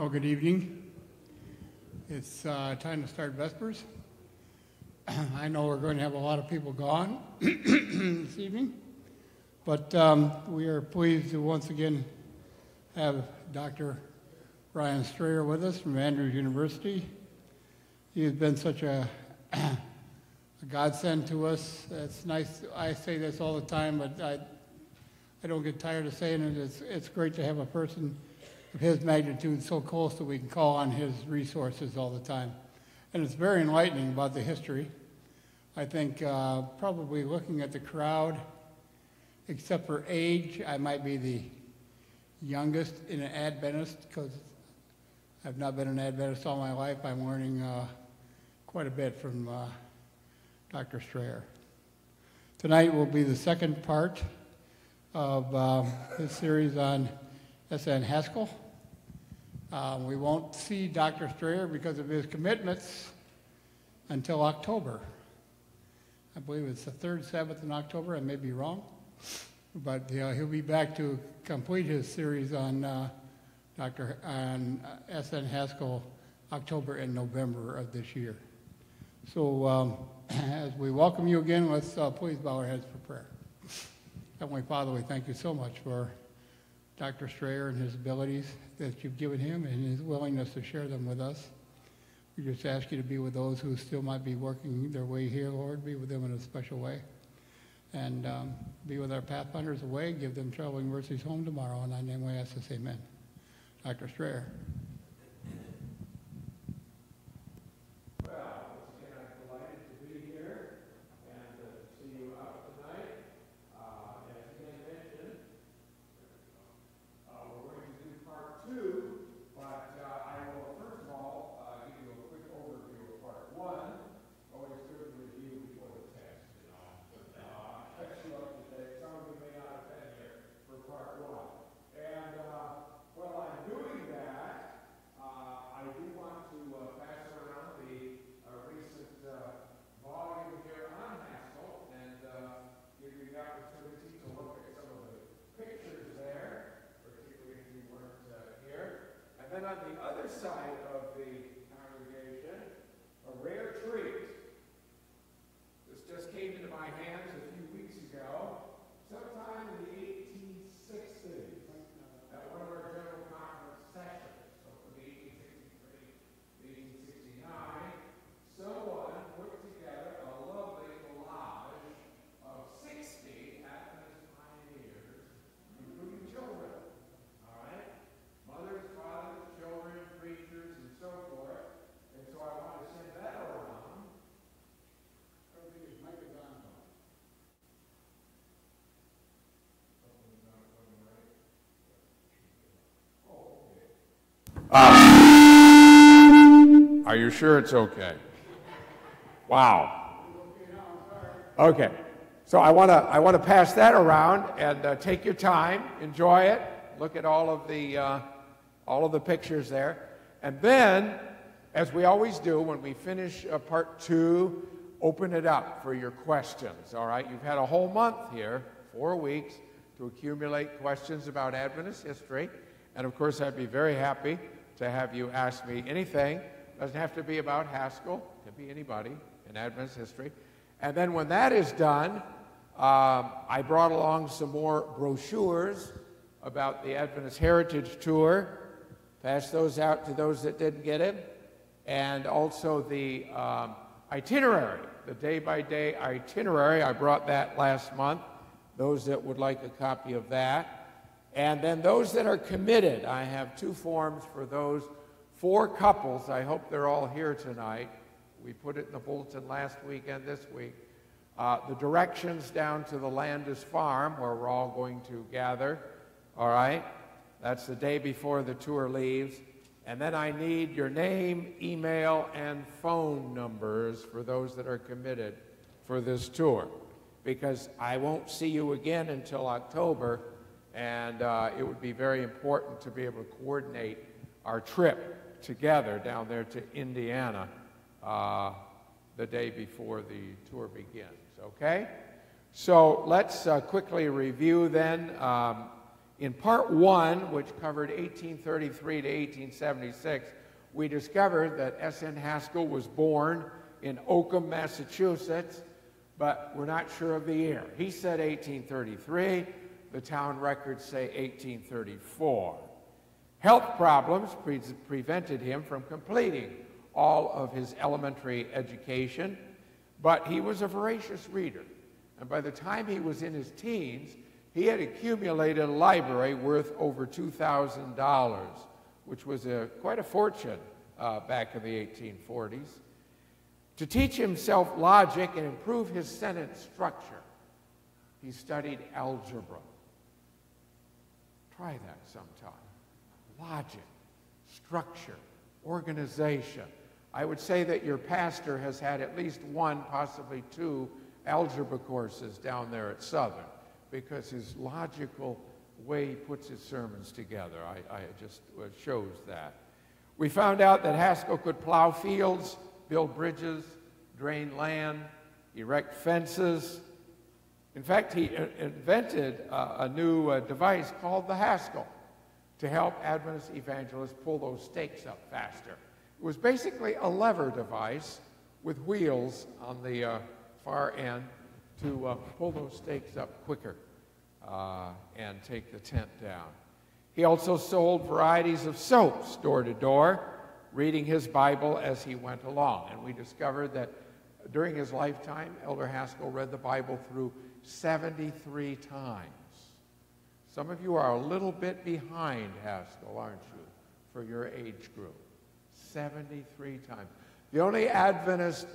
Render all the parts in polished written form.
Well, good evening. It's time to start Vespers. I know we're going to have a lot of people gone this evening, but we are pleased to once again have Dr. Brian Strayer with us from Andrews University. He has been such a godsend to us. It's nice. I say this all the time, but I don't get tired of saying it. It's great to have a person of his magnitude so close that we can call on his resources all the time. And it's very enlightening about the history. I think probably looking at the crowd, except for age, I might be the youngest in an Adventist because I've not been an Adventist all my life. I'm learning quite a bit from Dr. Strayer. Tonight will be the second part of his series on S.N. Haskell. We won't see Dr. Strayer because of his commitments until October. I believe it's the 3rd Sabbath in October. I may be wrong. But he'll be back to complete his series on S.N. Haskell October and November of this year. So as we welcome you again, let's please bow our heads for prayer. Heavenly Father, we thank you so much for Dr. Strayer and his abilities that you've given him and his willingness to share them with us. We just ask you to be with those who still might be working their way here, Lord. Be with them in a special way. And be with our pathfinders away. Give them traveling mercies home tomorrow. In thy name we ask this, amen. Dr. Strayer. On the other side of the congregation, a rare treat. This just came into my hands a few weeks ago, sometime in the 1860s, at one of our General Conference sessions. So from 1863 to 1869, someone put together a lovely collage of 60 Adventist pioneers, including children. All right? Mothers, fathers, children, preachers, and so forth. And so I want to send that around. Everything is Micah Donald. Oh, okay. Are you sure it's okay? Wow. Okay. So I want to pass that around and take your time, enjoy it, look at all of the pictures there. And then, as we always do, when we finish part 2, open it up for your questions, all right? You've had a whole month here, 4 weeks, to accumulate questions about Adventist history. And of course, I'd be very happy to have you ask me anything. It doesn't have to be about Haskell. It can be anybody in Adventist history. And then when that is done, I brought along some more brochures about the Adventist Heritage Tour. Pass those out to those that didn't get it. And also the itinerary, the day-by-day itinerary. I brought that last month, those that would like a copy of that. And then those that are committed, I have 2 forms for those 4 couples. I hope they're all here tonight. We put it in the bulletin last week and this week. The directions down to the Landis Farm, where we're all going to gather. All right? That's the day before the tour leaves. And then I need your name, email, and phone numbers for those that are committed for this tour. Because I won't see you again until October, and it would be very important to be able to coordinate our trip together down there to Indiana the day before the tour begins, okay? So let's quickly review then. In part one, which covered 1833 to 1876, we discovered that S.N. Haskell was born in Oakham, Massachusetts, but we're not sure of the year. He said 1833. The town records say 1834. Health problems prevented him from completing all of his elementary education, but he was a voracious reader. And by the time he was in his teens, he had accumulated a library worth over $2,000, which was quite a fortune back in the 1840s. To teach himself logic and improve his sentence structure, he studied algebra. Try that sometime. Logic, structure, organization. I would say that your pastor has had at least one, possibly two, algebra courses down there at Southern, because his logical way he puts his sermons together, I just shows that. We found out that Haskell could plow fields, build bridges, drain land, erect fences. In fact, he invented a new device called the Haskell to help Adventist evangelists pull those stakes up faster. It was basically a lever device with wheels on the far end to pull those stakes up quicker and take the tent down. He also sold varieties of soaps door to door, reading his Bible as he went along. And we discovered that during his lifetime, Elder Haskell read the Bible through 73 times. Some of you are a little bit behind Haskell, aren't you, for your age group? 73 times. The only Adventist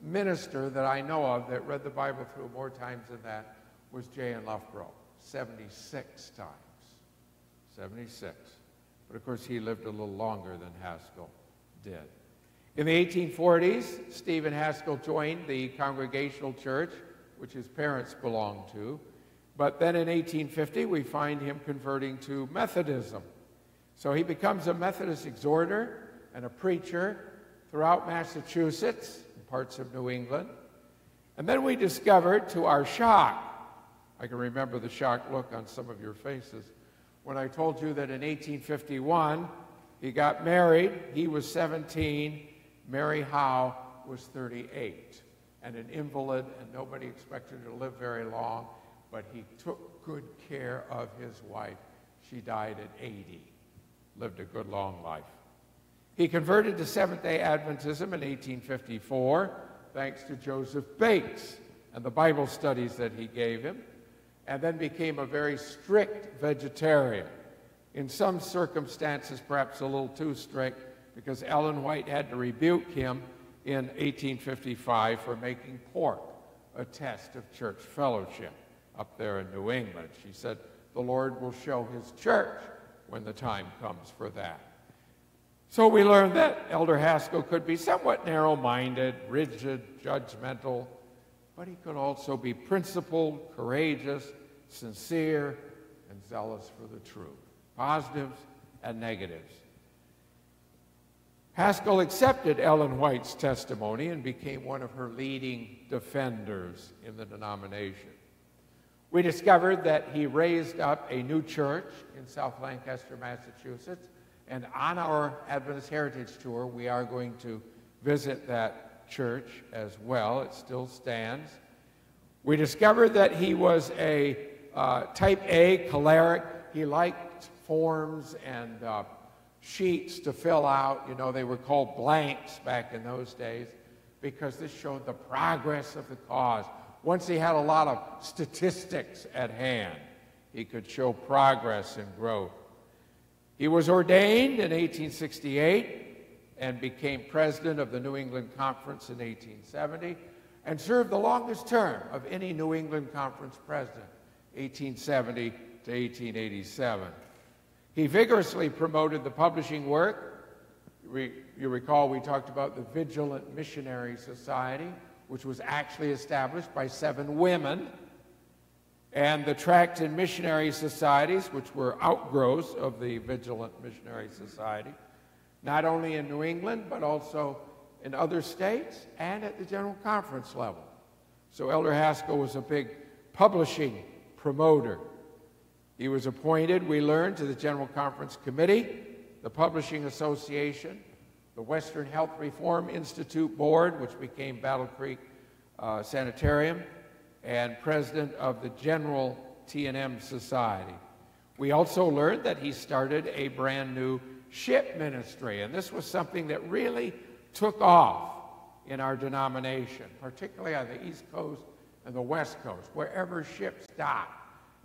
minister that I know of that read the Bible through more times than that was J.N. Loughborough, 76 times. 76. But of course, he lived a little longer than Haskell did. In the 1840s, Stephen Haskell joined the Congregational Church, which his parents belonged to. But then in 1850, we find him converting to Methodism. So he becomes a Methodist exhorter and a preacher throughout Massachusetts and parts of New England. And then we discovered, to our shock, I can remember the shocked look on some of your faces, when I told you that in 1851, he got married. He was 17. Mary Howe was 38 and an invalid, and nobody expected her to live very long, but he took good care of his wife. She died at 80, lived a good long life. He converted to Seventh-day Adventism in 1854, thanks to Joseph Bates and the Bible studies that he gave him, and then became a very strict vegetarian. In some circumstances, perhaps a little too strict, because Ellen White had to rebuke him in 1855 for making pork a test of church fellowship up there in New England. She said, the Lord will show his church when the time comes for that. So we learned that Elder Haskell could be somewhat narrow-minded, rigid, judgmental, but he could also be principled, courageous, sincere, and zealous for the truth. Positives and negatives. Haskell accepted Ellen White's testimony and became one of her leading defenders in the denomination. We discovered that he raised up a new church in South Lancaster, Massachusetts, and on our Adventist Heritage Tour, we are going to visit that church as well. It still stands. We discovered that he was a type A choleric. He liked forms and sheets to fill out. You know, they were called blanks back in those days because this showed the progress of the cause. Once he had a lot of statistics at hand, he could show progress and growth. He was ordained in 1868 and became president of the New England Conference in 1870 and served the longest term of any New England Conference president, 1870 to 1887. He vigorously promoted the publishing work. You recall we talked about the Vigilant Missionary Society, which was actually established by 7 women, and the Tract and Missionary Societies, which were outgrowths of the Vigilant Missionary Society, not only in New England, but also in other states and at the General Conference level. So Elder Haskell was a big publishing promoter. He was appointed, we learned, to the General Conference Committee, the Publishing Association, the Western Health Reform Institute Board, which became Battle Creek Sanitarium, and president of the General T&M Society. We also learned that he started a brand new ship ministry, and this was something that really took off in our denomination, particularly on the East Coast and the West Coast. Wherever ships docked,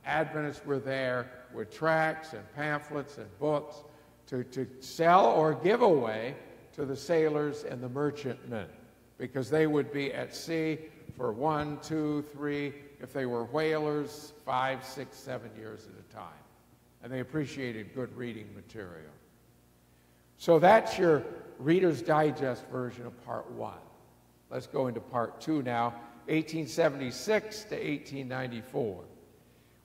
Adventists were there with tracts and pamphlets and books to sell or give away to the sailors and the merchantmen, because they would be at sea for 1, 2, 3, if they were whalers, 5, 6, 7 years at a time. And they appreciated good reading material. So that's your Reader's Digest version of Part 1. Let's go into Part 2 now, 1876 to 1894.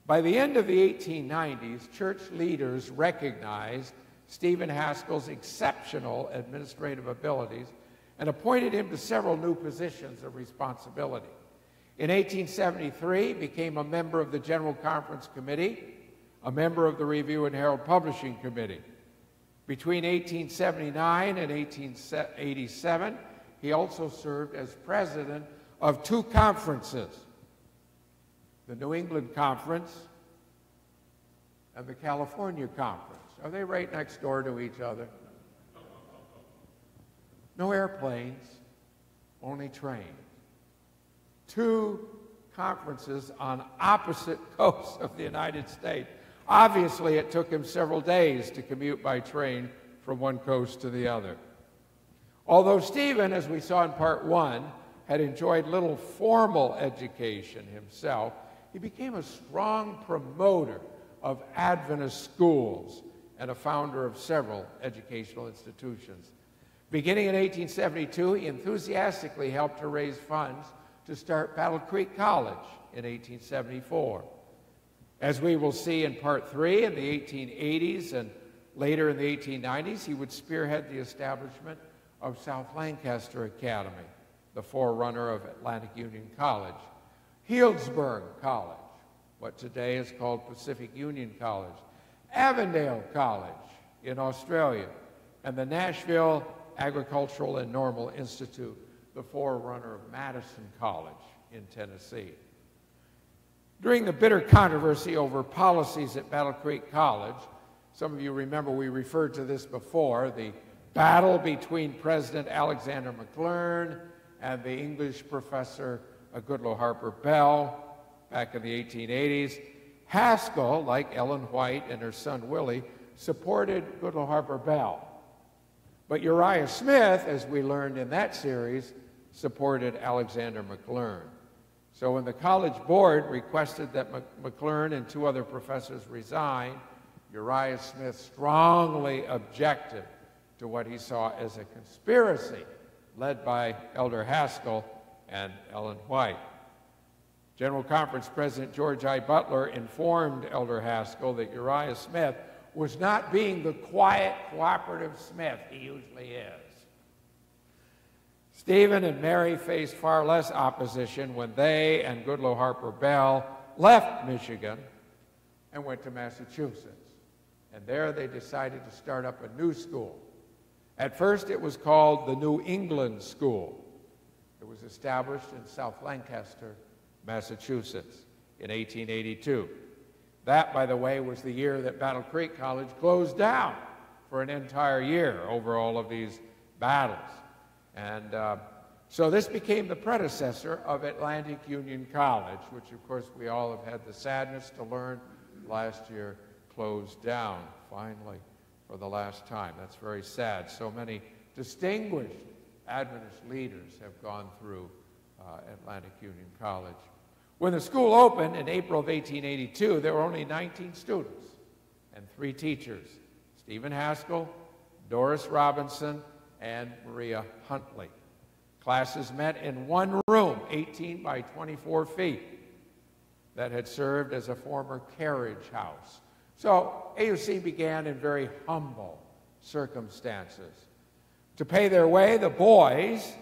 By the end of the 1890s, church leaders recognized Stephen Haskell's exceptional administrative abilities and appointed him to several new positions of responsibility. In 1873, he became a member of the General Conference Committee, a member of the Review and Herald Publishing Committee. Between 1879 and 1887, he also served as president of 2 conferences, the New England Conference and the California Conference. Are they right next door to each other? No airplanes, only trains. 2 conferences on opposite coasts of the United States. Obviously, it took him several days to commute by train from one coast to the other. Although Stephen, as we saw in Part 1, had enjoyed little formal education himself, he became a strong promoter of Adventist schools and a founder of several educational institutions. Beginning in 1872, he enthusiastically helped to raise funds to start Battle Creek College in 1874. As we will see in Part 3, in the 1880s and later in the 1890s, he would spearhead the establishment of South Lancaster Academy, the forerunner of Atlantic Union College, Healdsburg College, what today is called Pacific Union College, Avondale College in Australia, and the Nashville Agricultural and Normal Institute, the forerunner of Madison College in Tennessee. During the bitter controversy over policies at Battle Creek College, some of you remember we referred to this before, the battle between President Alexander McLearn and the English professor Goodloe Harper Bell back in the 1880s. Haskell, like Ellen White and her son Willie, supported Goodloe Harper Bell. But Uriah Smith, as we learned in that series, supported Alexander McLearn. So when the college board requested that McLearn and 2 other professors resign, Uriah Smith strongly objected to what he saw as a conspiracy led by Elder Haskell and Ellen White. General Conference President George I. Butler informed Elder Haskell that Uriah Smith was not being the quiet, cooperative Smith he usually is. Stephen and Mary faced far less opposition when they and Goodloe Harper Bell left Michigan and went to Massachusetts. And there they decided to start up a new school. At first it was called the New England School. It was established in South Lancaster, Massachusetts in 1882. That, by the way, was the year that Battle Creek College closed down for an entire year over all of these battles. And so this became the predecessor of Atlantic Union College, which of course we all have had the sadness to learn last year closed down, finally, for the last time. That's very sad. So many distinguished Adventist leaders have gone through Atlantic Union College. When the school opened in April of 1882, there were only 19 students and 3 teachers, Stephen Haskell, Doris Robinson, and Maria Huntley. Classes met in one room, 18 by 24 feet, that had served as a former carriage house. So AUC began in very humble circumstances. To pay their way, the boys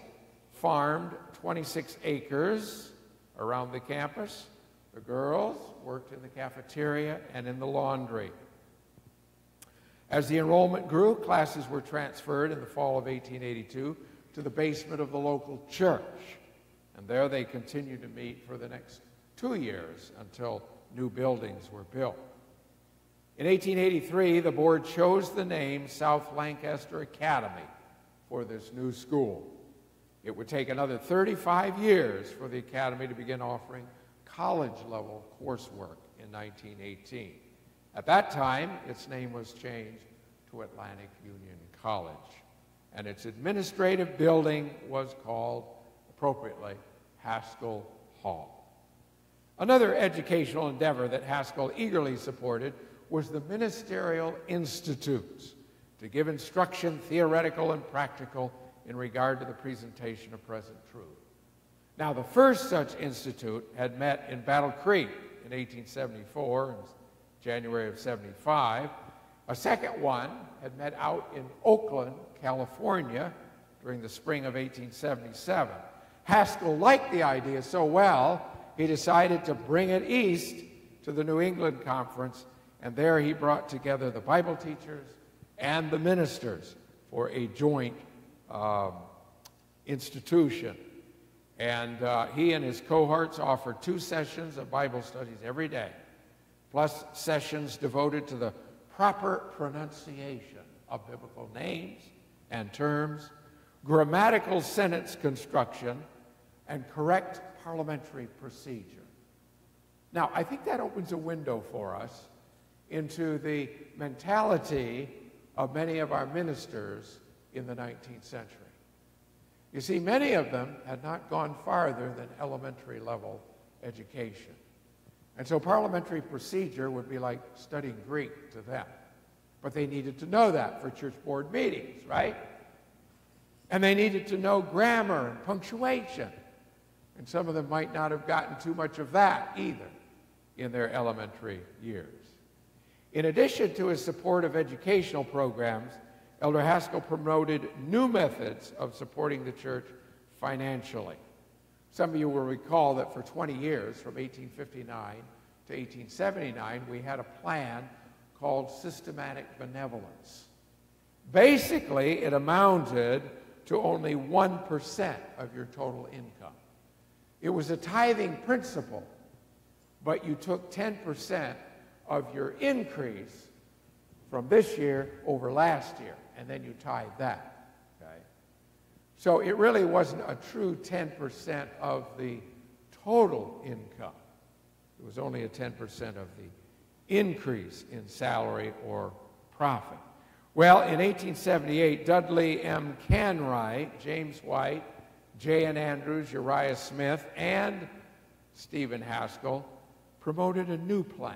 farmed 26 acres around the campus, The girls worked in the cafeteria and in the laundry. As the enrollment grew, classes were transferred in the fall of 1882 to the basement of the local church. And there they continued to meet for the next 2 years until new buildings were built. In 1883, the board chose the name South Lancaster Academy for this new school. It would take another 35 years for the academy to begin offering college-level coursework in 1918. At that time, its name was changed to Atlantic Union College, and its administrative building was called, appropriately, Haskell Hall. Another educational endeavor that Haskell eagerly supported was the Ministerial Institutes, to give instruction, theoretical and practical, in regard to the presentation of present truth. Now, the first such institute had met in Battle Creek in 1874 and January of 75. A second one had met out in Oakland, California, during the spring of 1877. Haskell liked the idea so well, he decided to bring it east to the New England Conference, and there he brought together the Bible teachers and the ministers for a joint institution. And he and his cohorts offered 2 sessions of Bible studies every day, plus sessions devoted to the proper pronunciation of biblical names and terms, grammatical sentence construction, and correct parliamentary procedure. Now, I think that opens a window for us into the mentality of many of our ministers in the 19th century. You see, many of them had not gone farther than elementary level education. And so parliamentary procedure would be like studying Greek to them. But they needed to know that for church board meetings, right? And they needed to know grammar and punctuation. And some of them might not have gotten too much of that either in their elementary years. In addition to his support of educational programs, Elder Haskell promoted new methods of supporting the church financially. Some of you will recall that for 20 years, from 1859 to 1879, we had a plan called systematic benevolence. Basically, it amounted to only 1% of your total income. It was a tithing principle, but you took 10% of your increase from this year over last year, and then you tithe that, okay? So it really wasn't a true 10% of the total income. It was only a 10% of the increase in salary or profit. Well, in 1878, Dudley M. Canwright, James White, J.N. Andrews, Uriah Smith, and Stephen Haskell promoted a new plan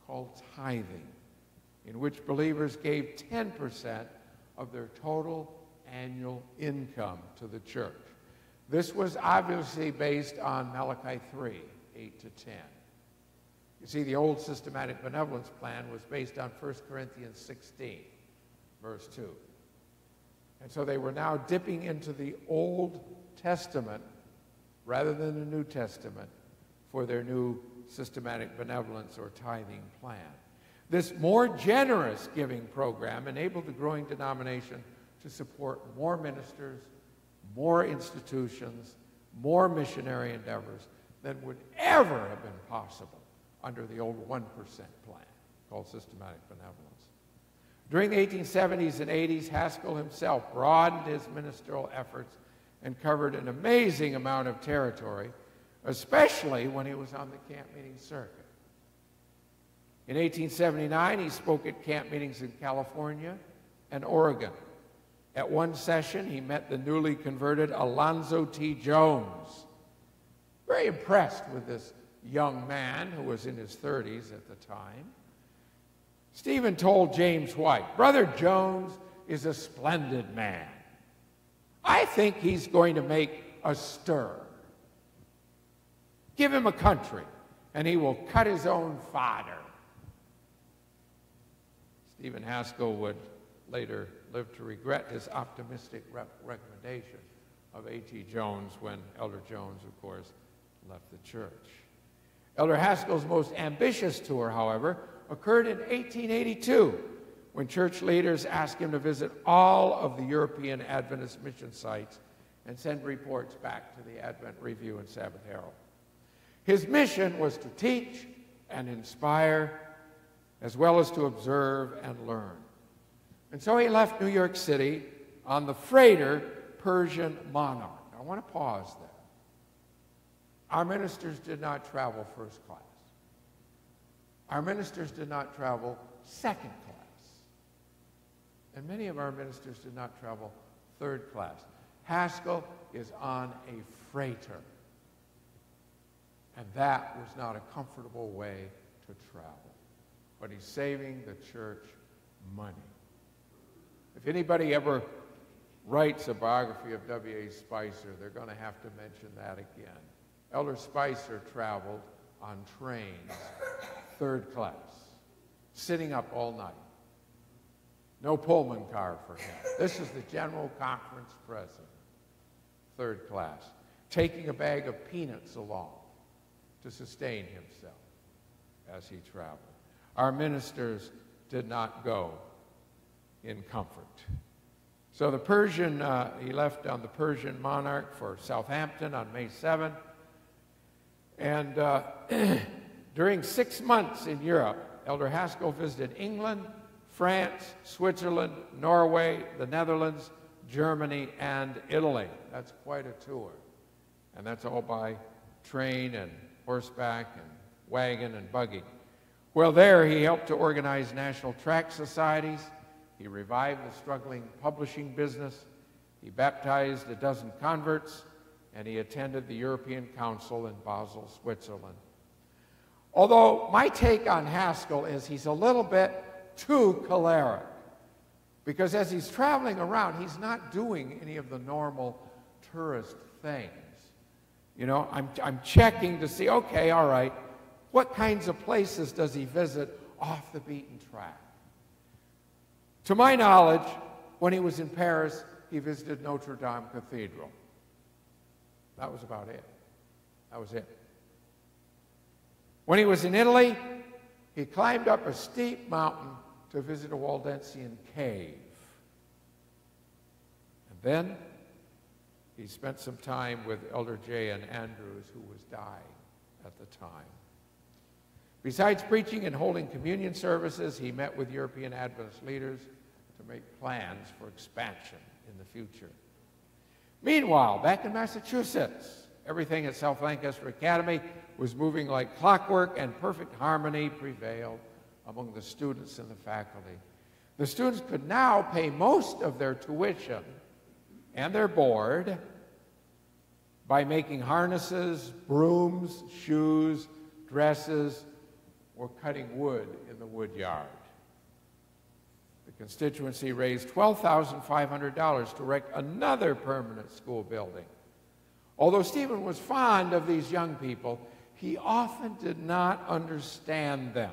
called tithing, in which believers gave 10% of their total annual income to the church. This was obviously based on Malachi 3, 8 to 10. You see, the old systematic benevolence plan was based on 1 Corinthians 16, verse 2. And so they were now dipping into the Old Testament rather than the New Testament for their new systematic benevolence or tithing plan. This more generous giving program enabled the growing denomination to support more ministers, more institutions, more missionary endeavors than would ever have been possible under the old 1% plan called systematic benevolence. During the 1870s and 80s, Haskell himself broadened his ministerial efforts and covered an amazing amount of territory, especially when he was on the camp meeting circuit. In 1879, he spoke at camp meetings in California and Oregon. At one session, he met the newly converted Alonzo T. Jones. Very impressed with this young man who was in his 30s at the time. Stephen told James White, "Brother Jones is a splendid man. I think he's going to make a stir. Give him a country, and he will cut his own fodder." Stephen Haskell would later live to regret his optimistic recommendation of A.T. Jones when Elder Jones, of course, left the church. Elder Haskell's most ambitious tour, however, occurred in 1882, when church leaders asked him to visit all of the European Adventist mission sites and send reports back to the Advent Review and Sabbath Herald. His mission was to teach and inspire, as well as to observe and learn. And so he left New York City on the freighter Persian Monarch. I want to pause there. Our ministers did not travel first class. Our ministers did not travel second class. And many of our ministers did not travel third class. Haskell is on a freighter. And that was not a comfortable way to travel. But he's saving the church money. If anybody ever writes a biography of W.A. Spicer, they're going to have to mention that again. Elder Spicer traveled on trains, third class, sitting up all night. No Pullman car for him. This is the General Conference president, third class, taking a bag of peanuts along to sustain himself as he traveled. Our ministers did not go in comfort. So the Persian, he left on the Persian Monarch for Southampton on May 7th. And during 6 months in Europe, Elder Haskell visited England, France, Switzerland, Norway, the Netherlands, Germany, and Italy. That's quite a tour. And that's all by train and horseback and wagon and buggy. Well, there he helped to organize national tract societies. He revived the struggling publishing business. He baptized a dozen converts, and he attended the European Council in Basel, Switzerland. Although my take on Haskell is he's a little bit too choleric, because as he's traveling around, he's not doing any of the normal tourist things. You know, I'm checking to see, okay, all right, what kinds of places does he visit off the beaten track? To my knowledge, when he was in Paris, he visited Notre Dame Cathedral. That was about it. That was it. When he was in Italy, he climbed up a steep mountain to visit a Waldensian cave. And then he spent some time with Elder J. N. Andrews, who was dying at the time. Besides preaching and holding communion services, he met with European Adventist leaders to make plans for expansion in the future. Meanwhile, back in Massachusetts, everything at South Lancaster Academy was moving like clockwork, and perfect harmony prevailed among the students and the faculty. The students could now pay most of their tuition and their board by making harnesses, brooms, shoes, dresses, or cutting wood in the wood yard. The constituency raised $12,500 to erect another permanent school building. Although Stephen was fond of these young people, he often did not understand them.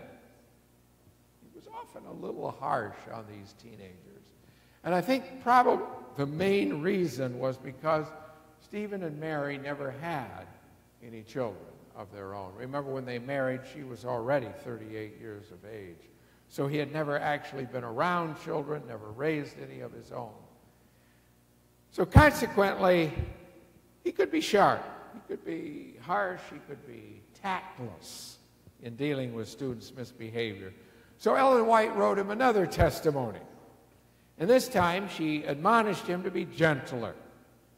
He was often a little harsh on these teenagers. And I think probably the main reason was because Stephen and Mary never had any children of their own. Remember, when they married, she was already 38 years of age. So he had never actually been around children, never raised any of his own. So consequently, he could be sharp, he could be harsh, he could be tactless in dealing with students' misbehavior. So Ellen White wrote him another testimony. And this time she admonished him to be gentler,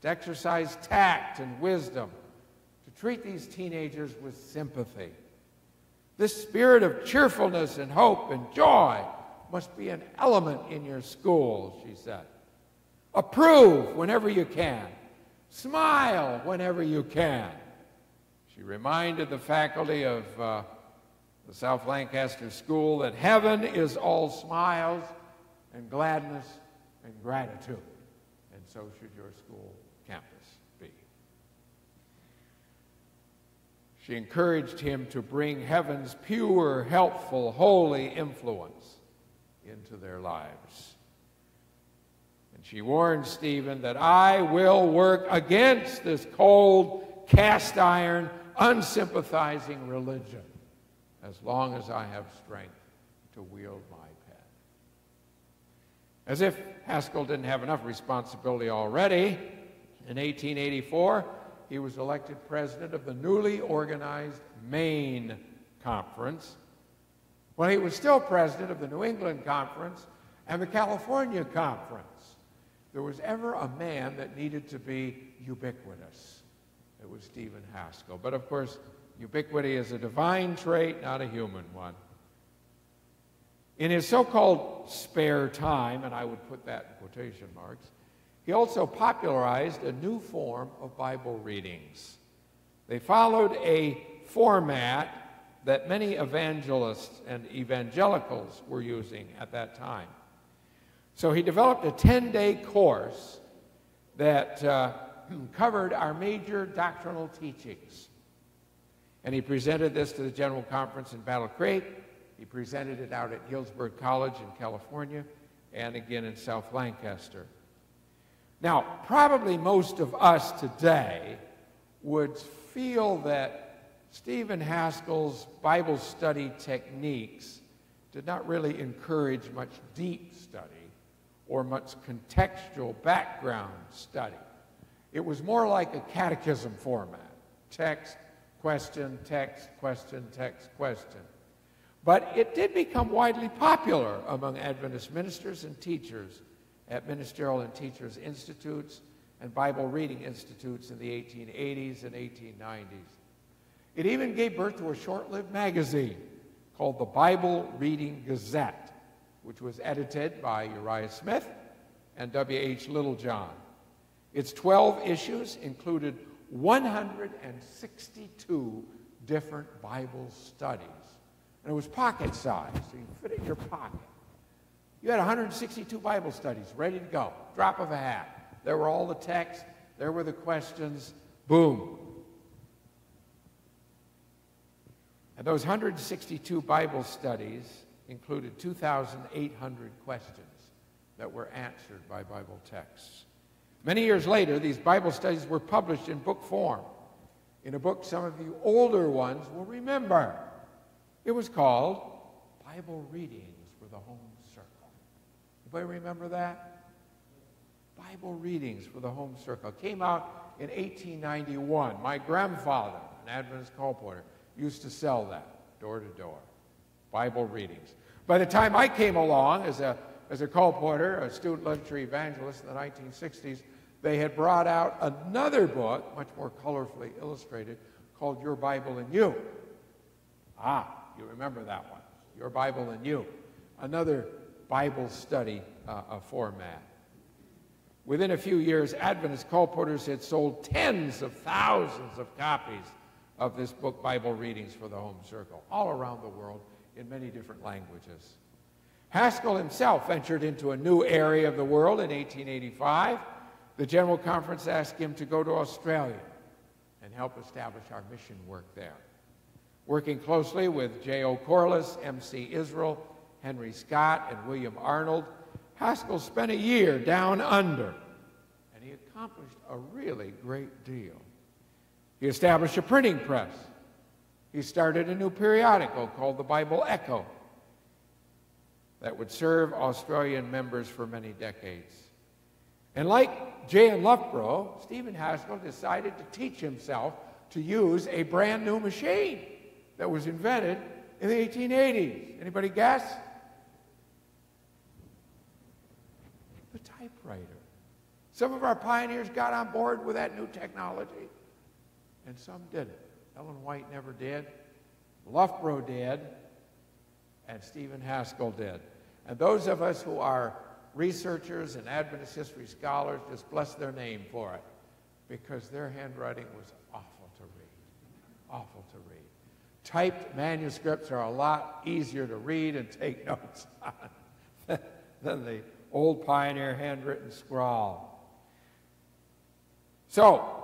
to exercise tact and wisdom, to treat these teenagers with sympathy. This spirit of cheerfulness and hope and joy must be an element in your school, she said. Approve whenever you can. Smile whenever you can. She reminded the faculty of the South Lancaster School that heaven is all smiles and gladness and gratitude, and so should your school campus be. She encouraged him to bring heaven's pure, helpful, holy influence into their lives. And she warned Stephen that I will work against this cold, cast iron, unsympathizing religion as long as I have strength to wield my pen. As if Haskell didn't have enough responsibility already, in 1884, he was elected president of the newly organized Maine Conference, when he was still president of the New England Conference and the California Conference. There was ever a man that needed to be ubiquitous. It was Stephen Haskell. But of course, ubiquity is a divine trait, not a human one. In his so-called spare time, and I would put that in quotation marks, he also popularized a new form of Bible readings. They followed a format that many evangelists and evangelicals were using at that time. So he developed a 10-day course that covered our major doctrinal teachings. And he presented this to the General Conference in Battle Creek. He presented it out at Galesburg College in California and again in South Lancaster. Now, probably most of us today would feel that Stephen Haskell's Bible study techniques did not really encourage much deep study or much contextual background study. It was more like a catechism format: text, question, text, question, text, question. But it did become widely popular among Adventist ministers and teachers at ministerial and teachers' institutes and Bible reading institutes in the 1880s and 1890s. It even gave birth to a short-lived magazine called the Bible Reading Gazette, which was edited by Uriah Smith and W.H. Littlejohn. Its 12 issues included 162 different Bible studies. And it was pocket-sized, so you could fit it in your pocket. You had 162 Bible studies ready to go, drop of a hat. There were all the texts, there were the questions, boom. And those 162 Bible studies included 2,800 questions that were answered by Bible texts. Many years later, these Bible studies were published in book form, in a book some of you older ones will remember. It was called Bible Readings for the Home Circle. Anybody remember that? Bible Readings for the Home Circle. It came out in 1891. My grandfather, an Adventist colporteur, used to sell that door to door. Bible Readings. By the time I came along as a colporteur, a student literature evangelist in the 1960s, they had brought out another book, much more colorfully illustrated, called Your Bible and You. Ah, you remember that one. Your Bible and You. Another Bible study format. Within a few years, Adventist colporteurs had sold tens of thousands of copies of this book, Bible Readings for the Home Circle, all around the world in many different languages. Haskell himself ventured into a new area of the world in 1885. The General Conference asked him to go to Australia and help establish our mission work there. Working closely with J.O. Corliss, M.C. Israel, Henry Scott, and William Arnold, Haskell spent a year down under, and he accomplished a really great deal. He established a printing press. He started a new periodical called the Bible Echo that would serve Australian members for many decades. And like J.N. Loughborough, Stephen Haskell decided to teach himself to use a brand new machine that was invented in the 1880s. Anybody guess? The typewriter. Some of our pioneers got on board with that new technology, and some didn't. Ellen White never did. Loughborough did, and Stephen Haskell did. And those of us who are researchers and Adventist history scholars just bless their name for it, because their handwriting was awful to read. Awful to read. Typed manuscripts are a lot easier to read and take notes on than the old pioneer handwritten scrawl. So,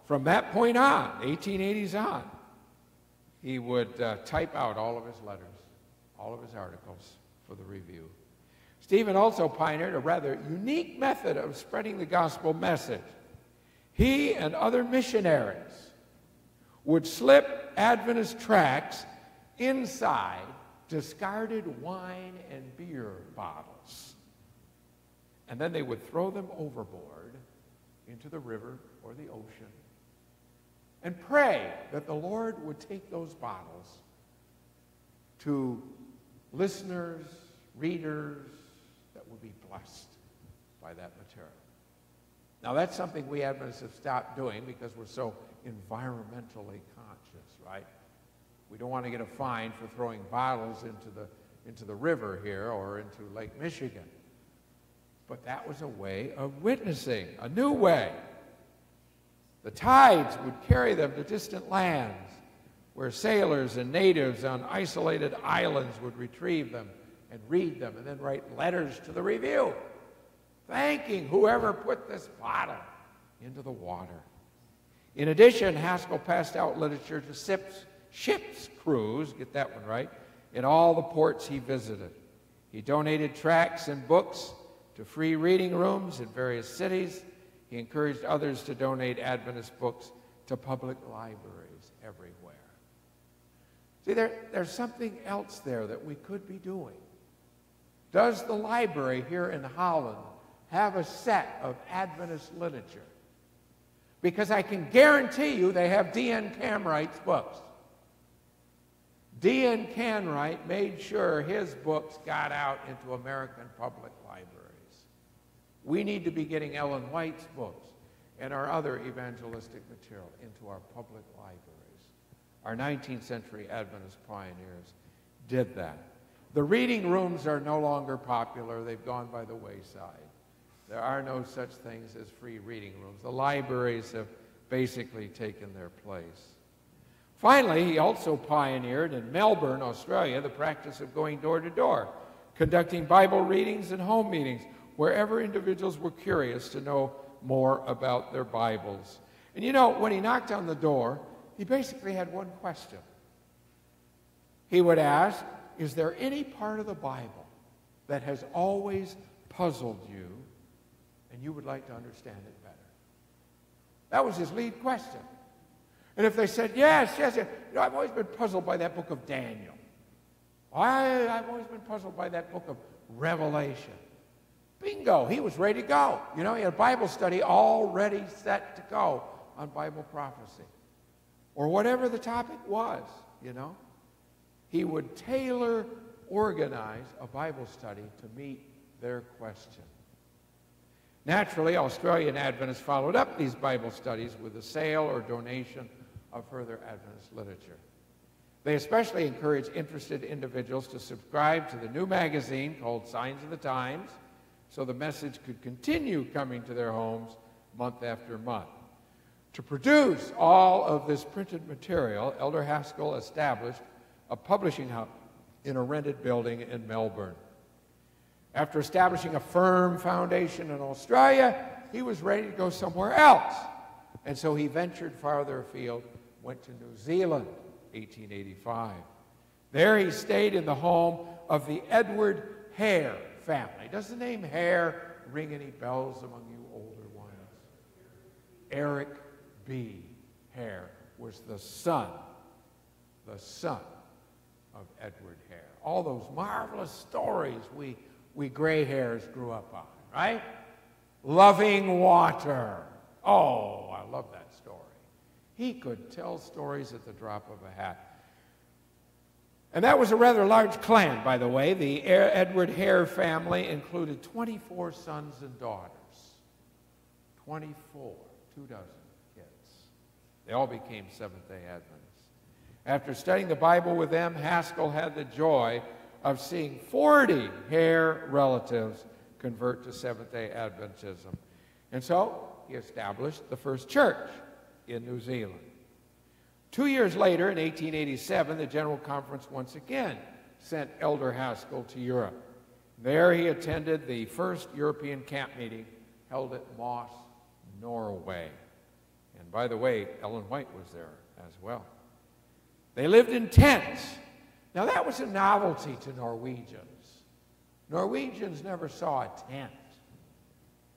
from that point on, 1880s on, he would type out all of his letters, all of his articles for the review. Stephen also pioneered a rather unique method of spreading the gospel message. He and other missionaries would slip Adventist tracts inside discarded wine and beer bottles. And then they would throw them overboard into the river or the ocean and pray that the Lord would take those bottles to listeners, readers that would be blessed by that material. Now that's something we Adventists have stopped doing because we're so environmentally conscious, right? We don't want to get a fine for throwing bottles into the river here or into Lake Michigan. But that was a way of witnessing, a new way. The tides would carry them to distant lands where sailors and natives on isolated islands would retrieve them and read them and then write letters to the Review, thanking whoever put this bottle into the water. In addition, Haskell passed out literature to ship's crews, get that one right, in all the ports he visited. He donated tracts and books to free reading rooms in various cities. He encouraged others to donate Adventist books to public libraries everywhere. See, there's something else there that we could be doing. Does the library here in Holland have a set of Adventist literature? Because I can guarantee you they have D.N. Camwright's books. D.N. Camwright made sure his books got out into American public libraries. We need to be getting Ellen White's books and our other evangelistic material into our public libraries. Our 19th century Adventist pioneers did that. The reading rooms are no longer popular. They've gone by the wayside. There are no such things as free reading rooms. The libraries have basically taken their place. Finally, he also pioneered in Melbourne, Australia, the practice of going door to door, conducting Bible readings and home meetings wherever individuals were curious to know more about their Bibles. And you know, when he knocked on the door, he basically had one question. He would ask, is there any part of the Bible that has always puzzled you and you would like to understand it better? That was his lead question. And if they said, yes, you know, I've always been puzzled by that book of Daniel. I've always been puzzled by that book of Revelation. Bingo, he was ready to go. You know, he had a Bible study already set to go on Bible prophecy. Or whatever the topic was, you know. He would organize a Bible study to meet their question. Naturally, Australian Adventists followed up these Bible studies with a sale or donation of further Adventist literature. They especially encouraged interested individuals to subscribe to the new magazine called Signs of the Times, so the message could continue coming to their homes month after month. To produce all of this printed material, Elder Haskell established a publishing house in a rented building in Melbourne. After establishing a firm foundation in Australia, he was ready to go somewhere else. And so he ventured farther afield, went to New Zealand, 1885. There he stayed in the home of the Edward Hare family. Does the name Hare ring any bells among you older ones? Eric B. Hare was the son of Edward Hare. All those marvelous stories we gray hairs grew up on, right? Loving Water. Oh, I love that story. He could tell stories at the drop of a hat. And that was a rather large clan, by the way. The Edward Hare family included 24 sons and daughters. 24, 24 kids. They all became Seventh-day Adventists. After studying the Bible with them, Haskell had the joy of seeing 40 Hare relatives convert to Seventh-day Adventism. And so he established the first church in New Zealand. 2 years later, in 1887, the General Conference once again sent Elder Haskell to Europe. There he attended the first European camp meeting held at Moss, Norway. And by the way, Ellen White was there as well. They lived in tents. Now that was a novelty to Norwegians. Norwegians never saw a tent.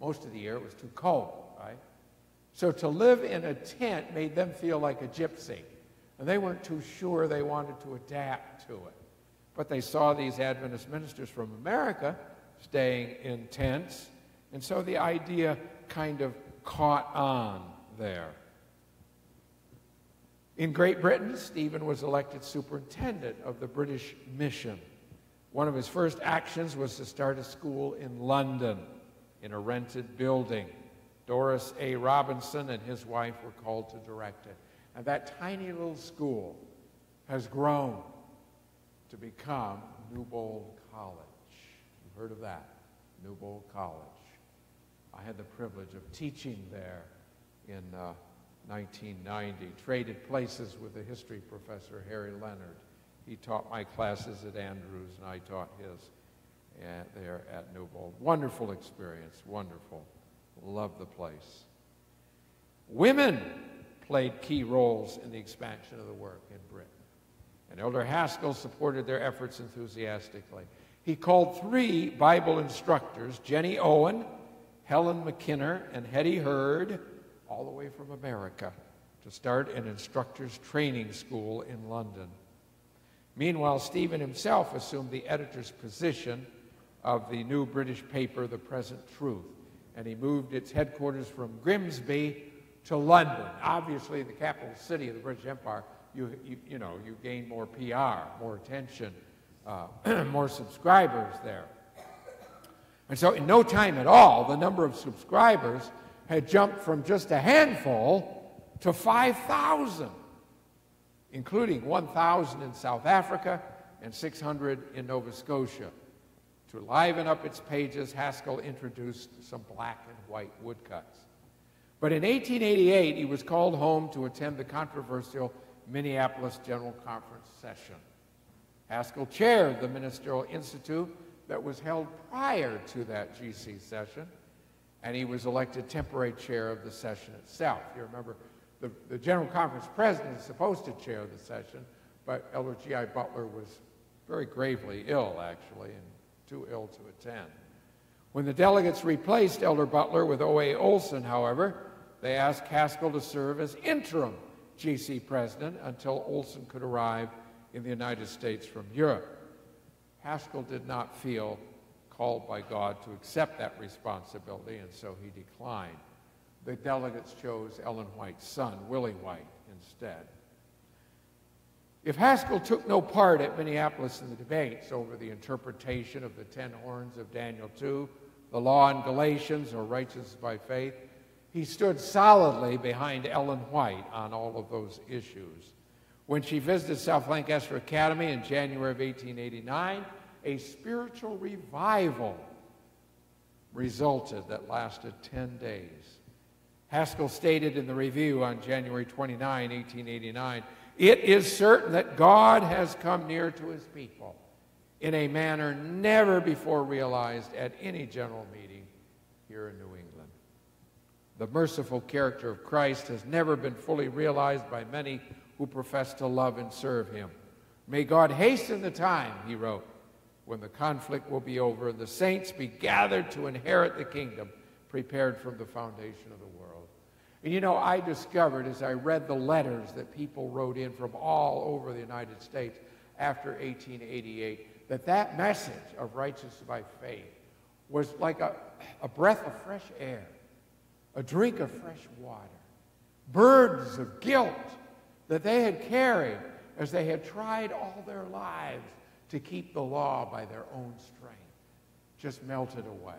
Most of the year it was too cold, right? So to live in a tent made them feel like a gypsy. And they weren't too sure they wanted to adapt to it. But they saw these Adventist ministers from America staying in tents, and so the idea kind of caught on there. In Great Britain, Stephen was elected superintendent of the British mission. One of his first actions was to start a school in London in a rented building. Doris A. Robinson and his wife were called to direct it. And that tiny little school has grown to become Newbold College. You've heard of that, Newbold College. I had the privilege of teaching there in 1990, traded places with the history professor, Harry Leonard. He taught my classes at Andrews, and I taught his there at Newbold. Wonderful experience, wonderful. Loved the place. Women played key roles in the expansion of the work in Britain, and Elder Haskell supported their efforts enthusiastically. He called 3 Bible instructors, Jenny Owen, Helen McKinner, and Hetty Hurd, all the way from America, to start an instructor's training school in London. Meanwhile, Stephen himself assumed the editor's position of the new British paper, The Present Truth, and he moved its headquarters from Grimsby to London. Obviously, the capital city of the British Empire, you gain more PR, more attention, more subscribers there. And so in no time at all, the number of subscribers had jumped from just a handful to 5,000, including 1,000 in South Africa and 600 in Nova Scotia. To liven up its pages, Haskell introduced some black and white woodcuts. But in 1888, he was called home to attend the controversial Minneapolis General Conference session. Haskell chaired the Ministerial Institute that was held prior to that GC session, and he was elected temporary chair of the session itself. You remember, the General Conference president is supposed to chair the session, but Elder G.I. Butler was very gravely ill, actually, and too ill to attend. When the delegates replaced Elder Butler with O.A. Olson, however, they asked Haskell to serve as interim GC president until Olson could arrive in the United States from Europe. Haskell did not feel called by God to accept that responsibility, and so he declined. The delegates chose Ellen White's son, Willie White, instead. If Haskell took no part at Minneapolis in the debates over the interpretation of the 10 horns of Daniel 2, the law in Galatians, or righteousness by faith, he stood solidly behind Ellen White on all of those issues. When she visited South Lancaster Academy in January of 1889, a spiritual revival resulted that lasted 10 days. Haskell stated in the review on January 29, 1889, "It is certain that God has come near to his people in a manner never before realized at any general meeting here in New England. The merciful character of Christ has never been fully realized by many who profess to love and serve him. May God hasten the time," he wrote, "when the conflict will be over and the saints be gathered to inherit the kingdom prepared from the foundation of the world." And you know, I discovered as I read the letters that people wrote in from all over the United States after 1888, that message of righteousness by faith was like a breath of fresh air, a drink of fresh water, burdens of guilt that they had carried as they had tried all their lives to keep the law by their own strength, just melted away.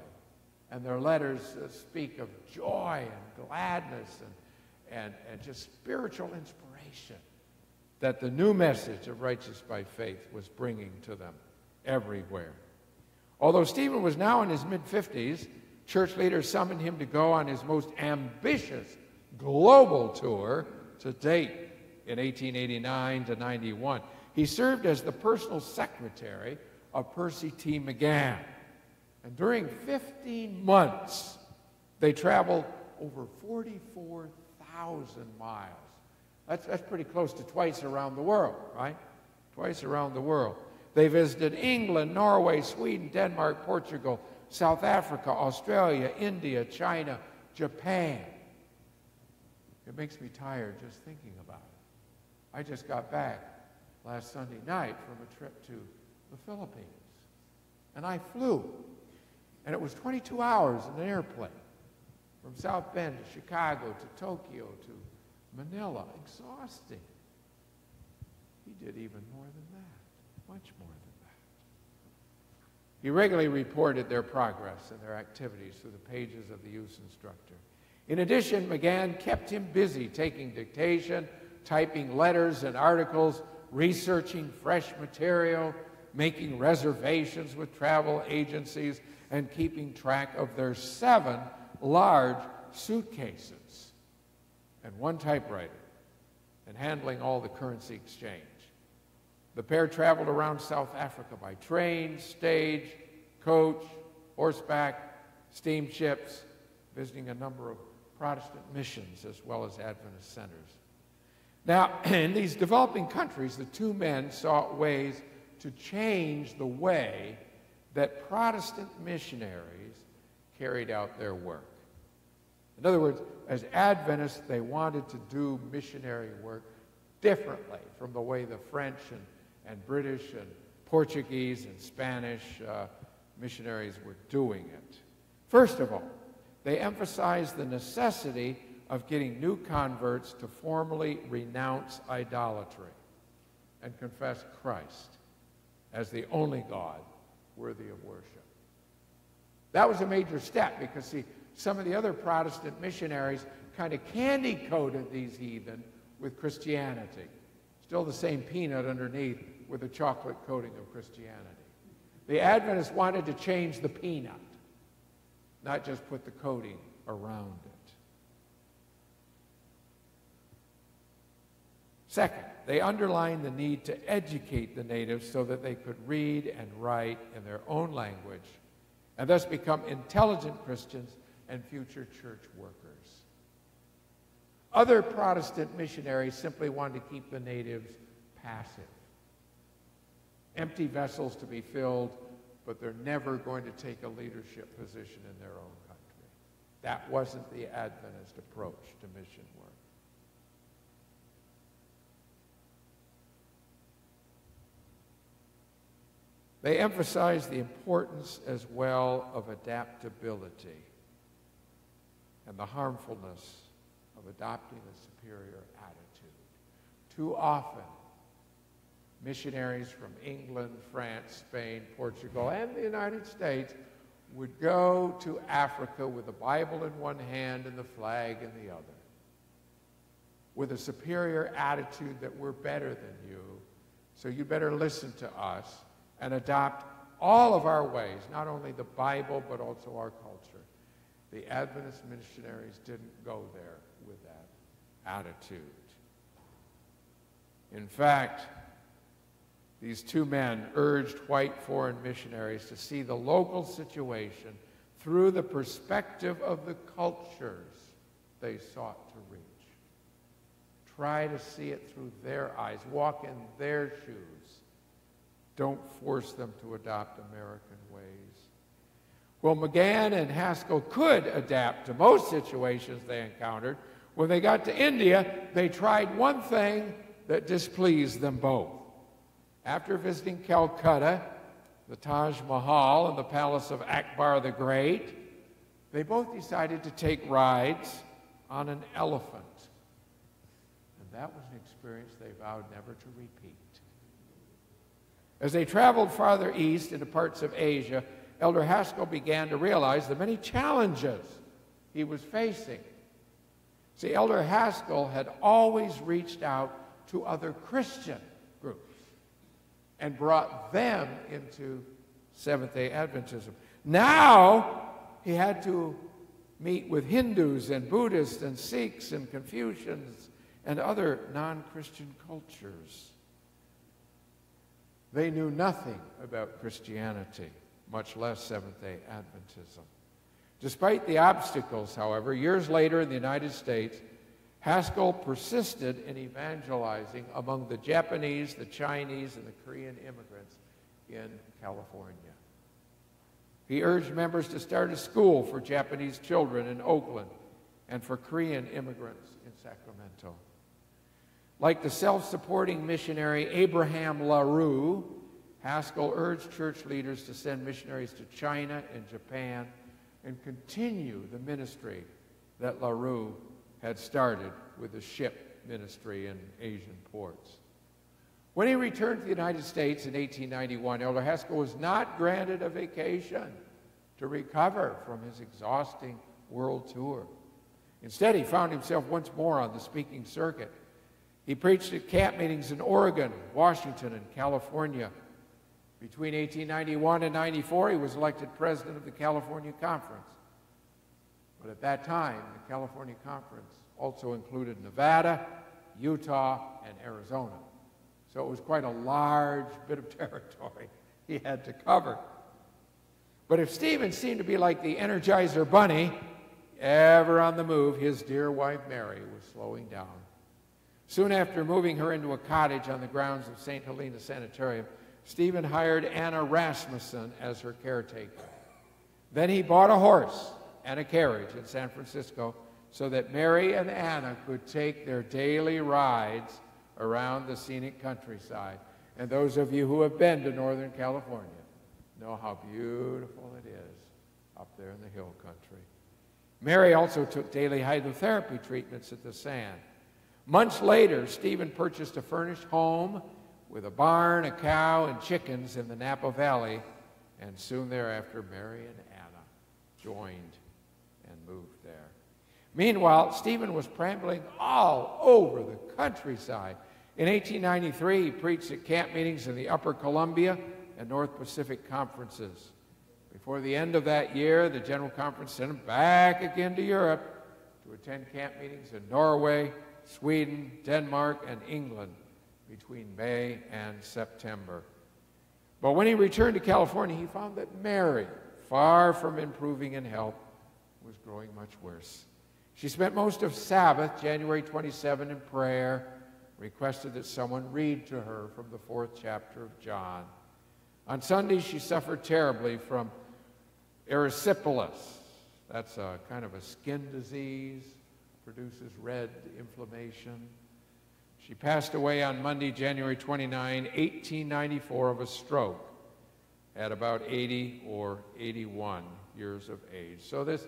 And their letters speak of joy and gladness and just spiritual inspiration that the new message of righteousness by faith was bringing to them everywhere. Although Stephen was now in his mid-50s, church leaders summoned him to go on his most ambitious global tour to date in 1889 to 91. He served as the personal secretary of Percy T. McGann. And during 15 months, they traveled over 44,000 miles. That's pretty close to twice around the world, right? Twice around the world. They visited England, Norway, Sweden, Denmark, Portugal, South Africa, Australia, India, China, Japan. It makes me tired just thinking about it. I just got back last Sunday night from a trip to the Philippines. And I flew. And it was 22 hours in an airplane from South Bend to Chicago to Tokyo to Manila. Exhausting. He did even more than that, much more than that. He regularly reported their progress and their activities through the pages of the use instructor. In addition, McGann kept him busy taking dictation, typing letters and articles, researching fresh material, making reservations with travel agencies, and keeping track of their 7 large suitcases and 1 typewriter, and handling all the currency exchange. The pair traveled around South Africa by train, stage, coach, horseback, steamships, visiting a number of Protestant missions as well as Adventist centers. Now, in these developing countries, the 2 men sought ways to change the way that Protestant missionaries carried out their work. In other words, as Adventists, they wanted to do missionary work differently from the way the French and British and Portuguese and Spanish missionaries were doing it. First of all, they emphasized the necessity of getting new converts to formally renounce idolatry and confess Christ as the only God worthy of worship. That was a major step because, see, some of the other Protestant missionaries kind of candy-coated these heathen with Christianity. Still the same peanut underneath with a chocolate coating of Christianity. The Adventists wanted to change the peanut, not just put the coating around it. Second, they underlined the need to educate the natives so that they could read and write in their own language and thus become intelligent Christians and future church workers. Other Protestant missionaries simply wanted to keep the natives passive. Empty vessels to be filled, but they're never going to take a leadership position in their own country. That wasn't the Adventist approach to mission work. They emphasized the importance as well of adaptability and the harmfulness of adopting a superior attitude. Too often, missionaries from England, France, Spain, Portugal, and the United States would go to Africa with the Bible in one hand and the flag in the other, with a superior attitude that we're better than you, so you better listen to us and adopt all of our ways, not only the Bible, but also our culture. The Adventist missionaries didn't go there with that attitude. In fact, these 2 men urged white foreign missionaries to see the local situation through the perspective of the cultures they sought to reach. Try to see it through their eyes. Walk in their shoes. Don't force them to adopt American ways. Well, McGann and Haskell could adapt to most situations they encountered. When they got to India, they tried one thing that displeased them both. After visiting Calcutta, the Taj Mahal, and the palace of Akbar the Great, they both decided to take rides on an elephant. And that was an experience they vowed never to repeat. As they traveled farther east into parts of Asia, Elder Haskell began to realize the many challenges he was facing. See, Elder Haskell had always reached out to other Christian groups and brought them into Seventh-day Adventism. Now, he had to meet with Hindus and Buddhists and Sikhs and Confucians and other non-Christian cultures. They knew nothing about Christianity, much less Seventh-day Adventism. Despite the obstacles, however, years later in the United States, Haskell persisted in evangelizing among the Japanese, the Chinese, and the Korean immigrants in California. He urged members to start a school for Japanese children in Oakland and for Korean immigrants in Sacramento. Like the self-supporting missionary Abraham LaRue, Haskell urged church leaders to send missionaries to China and Japan and continue the ministry that LaRue had started with the ship ministry in Asian ports. When he returned to the United States in 1891, Elder Haskell was not granted a vacation to recover from his exhausting world tour. Instead, he found himself once more on the speaking circuit. He preached at camp meetings in Oregon, Washington, and California. Between 1891 and 94, he was elected president of the California Conference. But at that time, the California Conference also included Nevada, Utah, and Arizona. So it was quite a large bit of territory he had to cover. But if Stephen seemed to be like the Energizer Bunny, ever on the move, his dear wife Mary was slowing down. Soon after moving her into a cottage on the grounds of St. Helena Sanitarium, Stephen hired Anna Rasmussen as her caretaker. Then he bought a horse and a carriage in San Francisco so that Mary and Anna could take their daily rides around the scenic countryside. And those of you who have been to Northern California know how beautiful it is up there in the hill country. Mary also took daily hydrotherapy treatments at the Sand. Months later, Stephen purchased a furnished home with a barn, a cow, and chickens in the Napa Valley, and soon thereafter, Mary and Anna joined and moved there. Meanwhile, Stephen was rambling all over the countryside. In 1893, he preached at camp meetings in the Upper Columbia and North Pacific conferences. Before the end of that year, the General Conference sent him back again to Europe to attend camp meetings in Norway, Sweden, Denmark, and England between May and September. But when he returned to California, he found that Mary, far from improving in health, was growing much worse. She spent most of Sabbath, January 27, in prayer, requested that someone read to her from the 4th chapter of John. On Sundays, she suffered terribly from erysipelas. That's a kind of a skin disease, produces red inflammation. She passed away on Monday, January 29, 1894, of a stroke at about 80 or 81 years of age. So this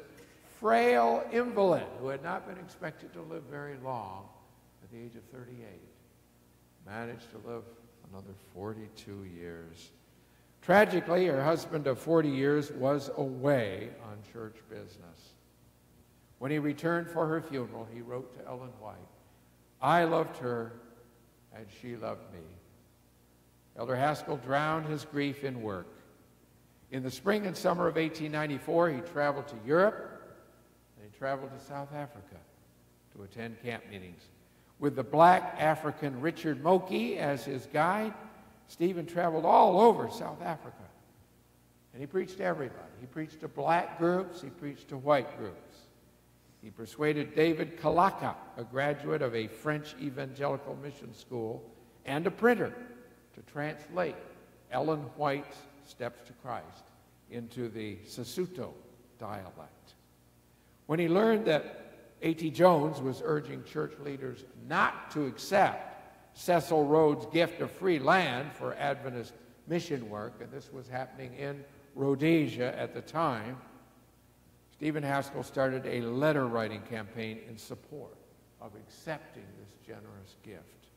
frail invalid, who had not been expected to live very long at the age of 38, managed to live another 42 years. Tragically, her husband of 40 years was away on church business. When he returned for her funeral, he wrote to Ellen White, "I loved her, and she loved me." Elder Haskell drowned his grief in work. In the spring and summer of 1894, he traveled to Europe, and he traveled to South Africa to attend camp meetings. With the black African Richard Moki as his guide, Stephen traveled all over South Africa. And he preached to everybody. He preached to black groups, he preached to white groups. He persuaded David Kalaka, a graduate of a French evangelical mission school, and a printer, to translate Ellen White's Steps to Christ into the Sesotho dialect. When he learned that A.T. Jones was urging church leaders not to accept Cecil Rhodes' gift of free land for Adventist mission work, and this was happening in Rhodesia at the time, Stephen Haskell started a letter-writing campaign in support of accepting this generous gift.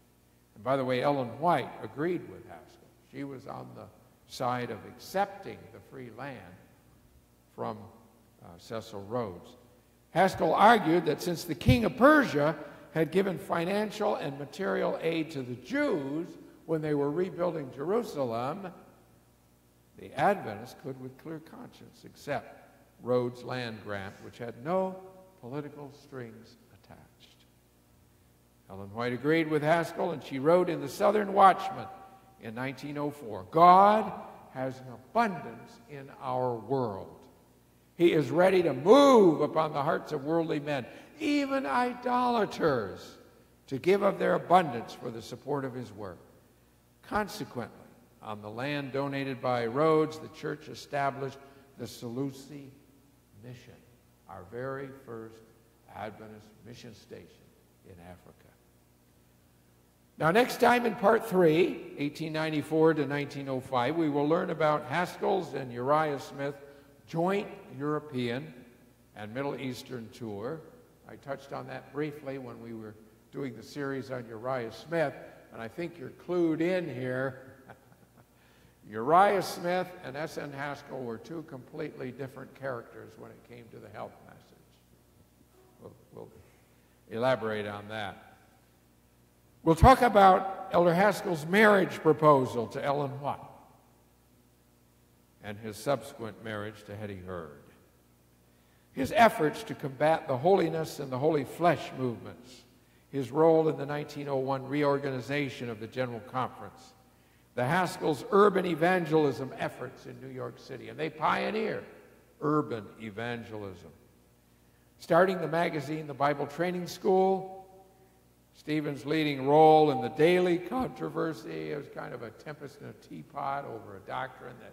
And by the way, Ellen White agreed with Haskell. She was on the side of accepting the free land from Cecil Rhodes. Haskell argued that since the king of Persia had given financial and material aid to the Jews when they were rebuilding Jerusalem, the Adventists could with clear conscience accept Rhodes' land grant, which had no political strings attached. Ellen White agreed with Haskell, and she wrote in the Southern Watchman in 1904, "God has an abundance in our world. He is ready to move upon the hearts of worldly men, even idolaters, to give of their abundance for the support of his work." Consequently, on the land donated by Rhodes, the church established the Salusi Mission, our very first Adventist mission station in Africa. Now, next time in part 3, 1894 to 1905, we will learn about Haskell's and Uriah Smith joint European and Middle Eastern tour. I touched on that briefly when we were doing the series on Uriah Smith, and I think you're clued in here. Uriah Smith and S.N. Haskell were two completely different characters when it came to the health message. We'll elaborate on that. We'll talk about Elder Haskell's marriage proposal to Ellen White and his subsequent marriage to Hetty Hurd. His efforts to combat the holiness and the holy flesh movements, his role in the 1901 reorganization of the General Conference, the Haskell's urban evangelism efforts in New York City, and they pioneered urban evangelism. Starting the magazine, The Bible Training School, Stephen's leading role in the daily controversy. It was kind of a tempest in a teapot over a doctrine that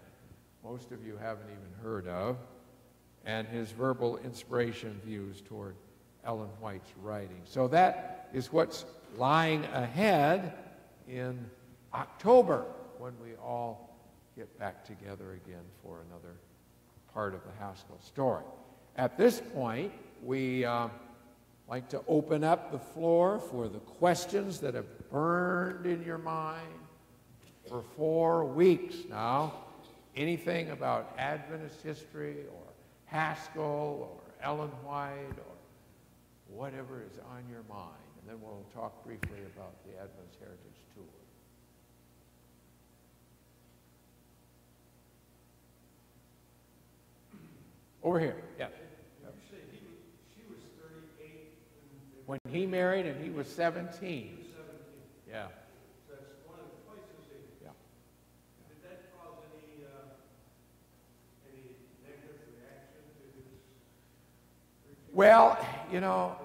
most of you haven't even heard of, and his verbal inspiration views toward Ellen White's writing. So that is what's lying ahead in October, when we all get back together again for another part of the Haskell story. At this point, we like to open up the floor for the questions that have burned in your mind for 4 weeks now. Anything about Adventist history or Haskell or Ellen White or whatever is on your mind. And then we'll talk briefly about the Adventist Heritage Tour. Over here, yes. When he married, and he was 17. He was 17. Yeah. So that's one of the places they... Yeah. Did that cause any negative reaction to his... Well, you know,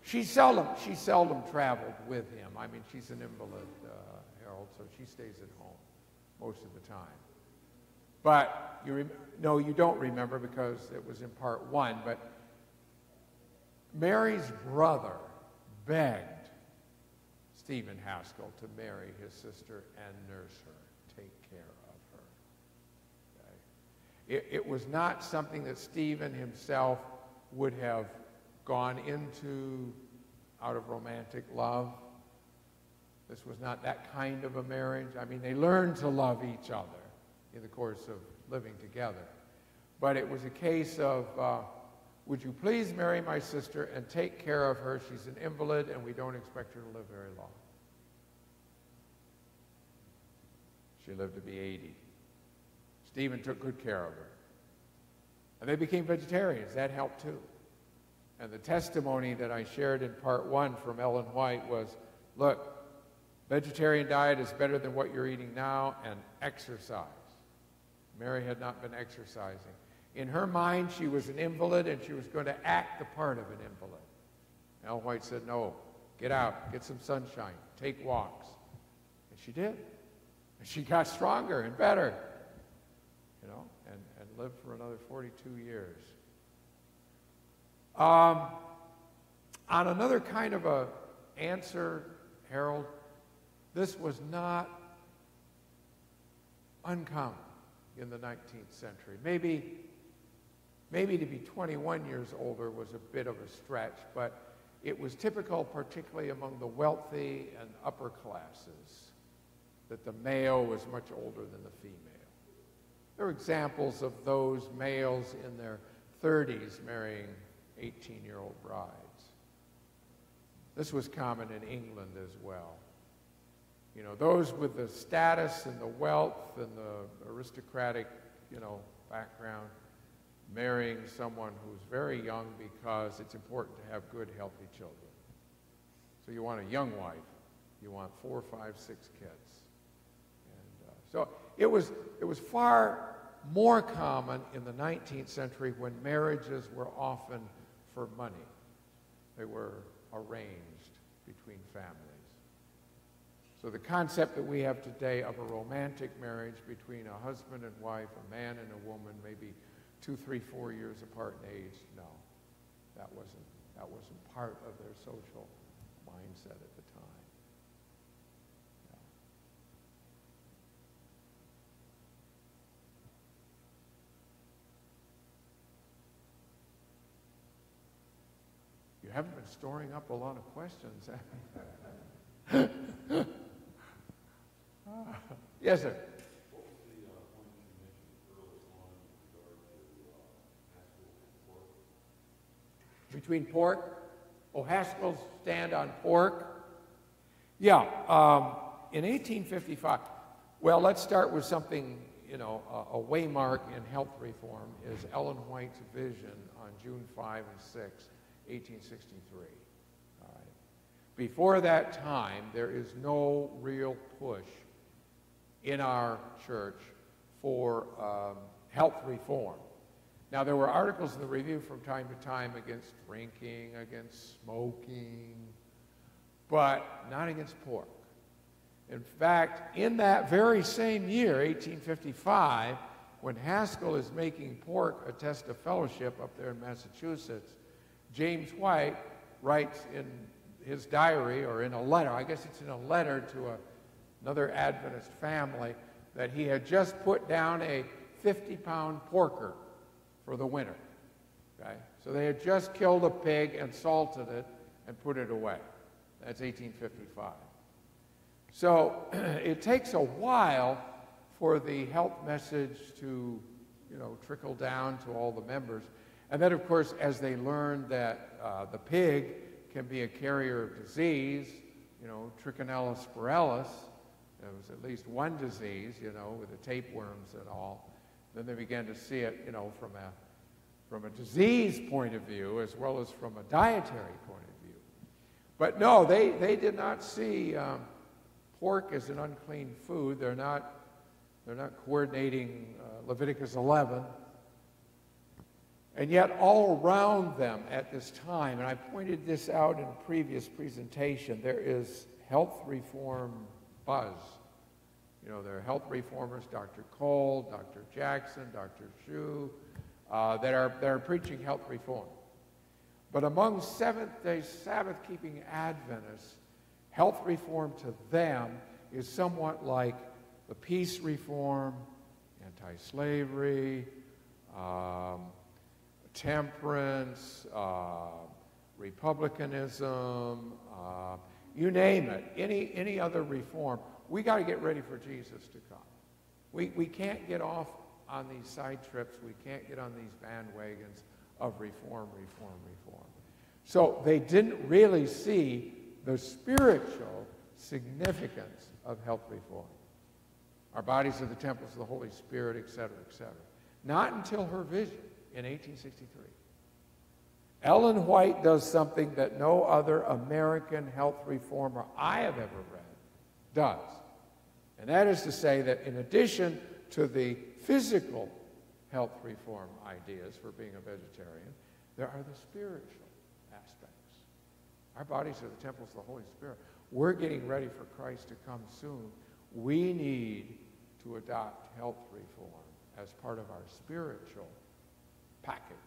she seldom traveled with him. I mean, she's an invalid, Harold, so she stays at home most of the time. But, no, you don't remember because it was in part 1, but Mary's brother begged Stephen Haskell to marry his sister and nurse her, take care of her. Okay? It was not something that Stephen himself would have gone into out of romantic love. This was not that kind of a marriage. I mean, they learned to love each other in the course of living together. But it was a case of, would you please marry my sister and take care of her? She's an invalid, and we don't expect her to live very long. She lived to be 80. Stephen took good care of her. And they became vegetarians. That helped too. And the testimony that I shared in part 1 from Ellen White was, look, vegetarian diet is better than what you're eating now, and exercise. Mary had not been exercising. In her mind, she was an invalid, and she was going to act the part of an invalid. Ellen White said, no, get out, get some sunshine, take walks. And she did. And she got stronger and better, you know, and lived for another 42 years. On another kind of a answer, Harold, this was not uncommon in the 19th century. Maybe to be 21 years older was a bit of a stretch, but it was typical, particularly among the wealthy and upper classes, that the male was much older than the female. There are examples of those males in their 30s marrying 18-year-old brides. This was common in England as well. You know, those with the status and the wealth and the aristocratic, you know, background, marrying someone who's very young because it's important to have good, healthy children. So you want a young wife. You want 4, 5, 6 kids. And so it was far more common in the 19th century when marriages were often for money. They were arranged between families. So the concept that we have today of a romantic marriage between a husband and wife, a man and a woman, maybe 2, 3, 4 years apart in age, no, that wasn't part of their social mindset at the time. haven't been storing up a lot of questions. Yes, sir. What was the one that you mentioned early on in regard to Haskell and pork? Between pork? Oh, Haskell's stand on pork? Yeah, in 1855, well, let's start with something, you know, a waymark in health reform is Ellen White's vision on June 5 and 6, 1863. All right. Before that time, there is no real push in our church for health reform. Now, there were articles in the Review from time to time against drinking, against smoking, but not against pork. In fact, in that very same year, 1855, when Haskell is making pork a test of fellowship up there in Massachusetts, James White writes in his diary, or in a letter, I guess it's in a letter to another Adventist family, that he had just put down a 50-pound porker for the winter. Okay? So they had just killed a pig and salted it and put it away. That's 1855. So it takes a while for the health message to, you know, trickle down to all the members. And then, of course, as they learn that the pig can be a carrier of disease, you know, Trichinella spirillis, there was at least one disease, you know, with the tapeworms and all. Then they began to see it, you know, from a disease point of view as well as from a dietary point of view. But no, they did not see pork as an unclean food. They're not coordinating Leviticus 11. And yet all around them at this time, and I pointed this out in a previous presentation, there is health reform buzz. You know, there are health reformers, Dr. Cole, Dr. Jackson, Dr. Shu, that are preaching health reform. But among Seventh-day Sabbath-keeping Adventists, health reform to them is somewhat like the peace reform, anti-slavery, temperance, republicanism, you name it, any other reform. We got to get ready for Jesus to come. We can't get off on these side trips. We can't get on these bandwagons of reform. So they didn't really see the spiritual significance of health reform. Our bodies are the temples of the Holy Spirit, etc., etc. Not until her vision in 1863. Ellen White does something that no other American health reformer I have ever read does. And that is to say that in addition to the physical health reform ideas for being a vegetarian, there are the spiritual aspects. Our bodies are the temples of the Holy Spirit. We're getting ready for Christ to come soon. We need to adopt health reform as part of our spiritual package.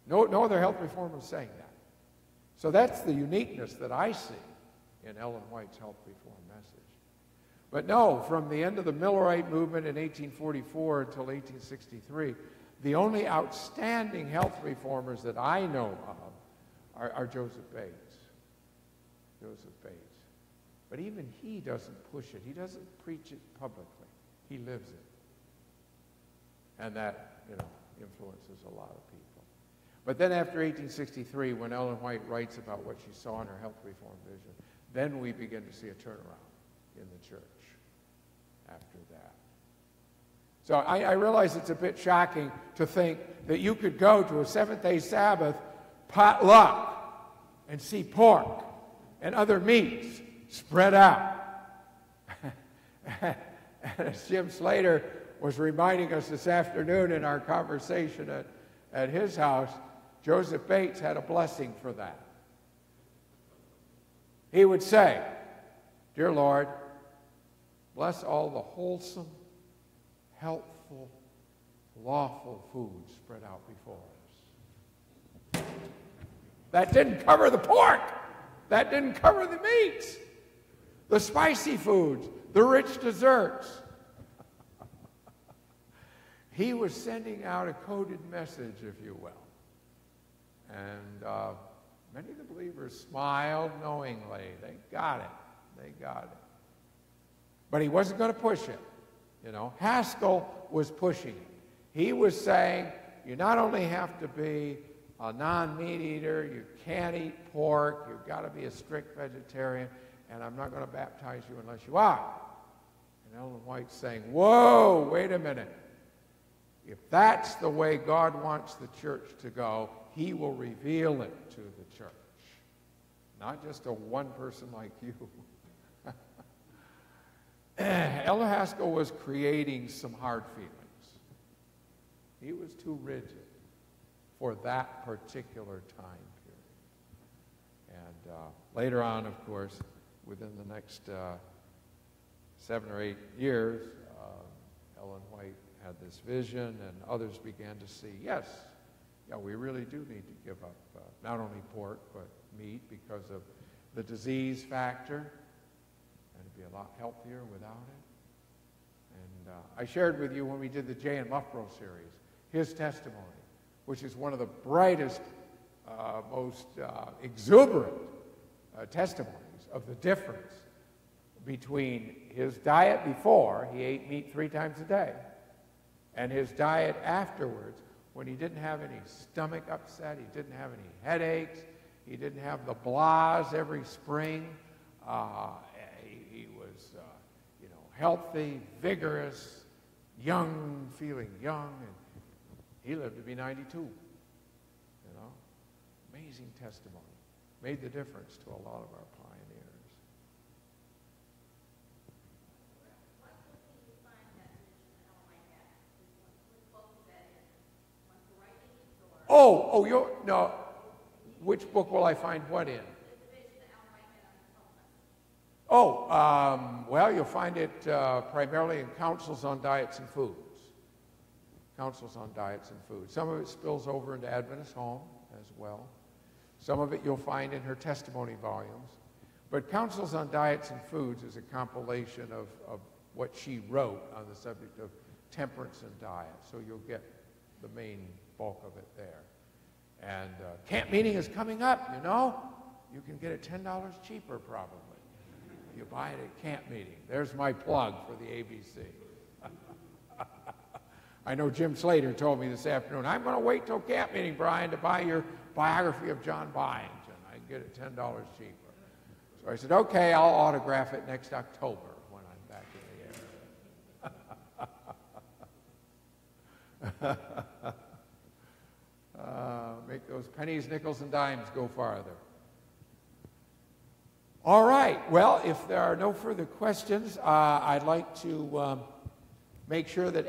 No other health reformer is saying that. So that's the uniqueness that I see in Ellen White's health reform message. But no, from the end of the Millerite movement in 1844 until 1863, the only outstanding health reformers that I know of are Joseph Bates. Joseph Bates. But even he doesn't push it. He doesn't preach it publicly. He lives it. And that, you know, influences a lot of people. But then after 1863, when Ellen White writes about what she saw in her health reform vision, then we begin to see a turnaround in the church after that. So I realize it's a bit shocking to think that you could go to a Seventh-day Sabbath potluck and see pork and other meats spread out. And as Jim Slater was reminding us this afternoon in our conversation at his house, Joseph Bates had a blessing for that. He would say, "Dear Lord, bless all the wholesome, helpful, lawful food spread out before us." That didn't cover the pork. That didn't cover the meats, the spicy foods, the rich desserts. He was sending out a coded message, if you will. And Many of the believers smiled knowingly. They got it. They got it. But he wasn't going to push it. You know, Haskell was pushing it. He was saying, you not only have to be a non-meat eater, you can't eat pork, you've got to be a strict vegetarian, and I'm not going to baptize you unless you are. And Ellen White's saying, whoa, wait a minute. If that's the way God wants the church to go, he will reveal it to the church. Not just a one person like you. Elder Haskell was creating some hard feelings. He was too rigid for that particular time period. And later on, of course, within the next 7 or 8 years, Ellen White had this vision, and others began to see, yes, yeah, we really do need to give up not only pork, but meat because of the disease factor, and it'd be a lot healthier without it. And I shared with you when we did the Jay and Loughborough series, his testimony, which is one of the brightest, most exuberant testimonies of the difference between his diet before, he ate meat 3 times a day, and his diet afterwards, when he didn't have any stomach upset, he didn't have any headaches, he didn't have the blahs every spring. He was, you know, healthy, vigorous, young, feeling young, and he lived to be 92. You know, amazing testimony. Made the difference to a lot of our pioneers. Oh, no. Which book will I find what in? Oh, well, you'll find it primarily in Counsels on Diets and Foods. Counsels on Diets and Foods. Some of it spills over into Adventist Home as well. Some of it you'll find in her testimony volumes. But Counsels on Diets and Foods is a compilation of what she wrote on the subject of temperance and diet. So you'll get the main bulk of it there. And camp meeting is coming up, you know. You can get it $10 cheaper probably. You buy it at camp meeting. There's my plug for the ABC. I know Jim Slater told me this afternoon, I'm going to wait till camp meeting, Brian, to buy your biography of John Byington. I can get it $10 cheaper. So I said, okay, I'll autograph it next October when I'm back in the air. Make those pennies, nickels, and dimes go farther. All right. Well, if there are no further questions, I'd like to make sure that